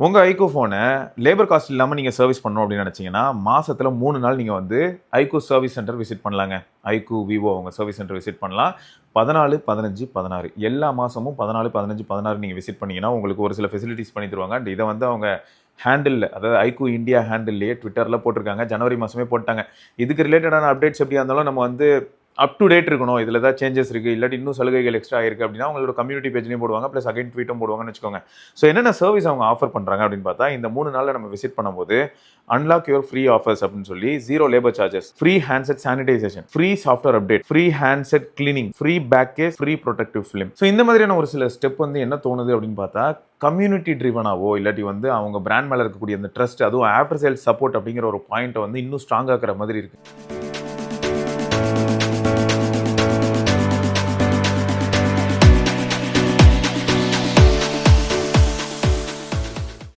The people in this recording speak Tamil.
உங்க ஐக்கூ ஃபோனை லேபர் காஸ்ட் இல்லாமல் நீங்கள் சர்வீஸ் பண்ணணும் அப்படின்னு நினச்சிங்கன்னா மாசத்துல 3 நாள் நீங்கள் வந்து ஐக்கூ சர்வீஸ் சென்டர் விசிட் பண்ணலாங்க. ஐக்கூ விவோ அவங்க சர்வீஸ் சென்டர் விசிட் பண்ணலாம். 14, 15, 16 எல்லா மாசமும் 14, 15, 16 நீங்கள் விசிட் பண்ணீங்கன்னா உங்களுக்கு ஒரு சில ஃபெசிலிட்டிஸ் பண்ணி தருவாங்க. அண்ட் இதை வந்து அவங்க ஹேண்டில், அதாவது ஐக்கூ இந்தியா ஹேண்டில்லையே ட்விட்டரில் போட்டிருக்காங்க. ஜனவரி மாதமே போட்டாங்க. இதுக்கு ரிலேட்டடான அப்டேட்ஸ் எப்படியா இருந்தாலும் நம்ம வந்து அப் டு டேட் இருக்கணும். இதில் ஏதாவது சேஞ்சஸ் இருக்குது, இல்லாட்டி இன்னும் சலுகைகள் எக்ஸ்ட்ரா ஆயிருக்கு அப்படின்னா அவங்களோட கம்யூனிட்டி பேஜ்லையும் போடுவாங்க, ப்ளஸ் அகைன் ட்வீட்டும் போடுவாங்கன்னு வச்சுக்கோங்க. ஸோ என்னென்ன சர்வீஸ் அவங்க ஆஃபர் பண்ணுறாங்க அப்படின்னு பார்த்தா, இந்த 3 நாளில் நம்ம விசிட் பண்ணும்போது அன்லாக் யுவர் ஃப்ரீ ஆஃபர்ஸ் அப்படின்னு சொல்லி 0 labour charges, free handset sanitisation, free software update, free handset cleaning, free back case, free protective film. So இந்த மாதிரியான ஒரு சில ஸ்டெப் வந்து என்ன தோணுது அப்படின்னு பார்த்தா, கம்யூனிட்டி ட்ரிவனாவோ இல்லாட்டி வந்து அவங்க பிராண்ட் மேலே இருக்கக்கூடிய அந்த ட்ரஸ்ட், அதுவும் ஆஃப்டர் சேல்ஸ் சப்போர்ட் அப்படிங்கிற ஒரு பாயிண்ட்டை வந்து இன்னும் ஸ்ட்ராங் ஆக்குற மாதிரி இருக்குது.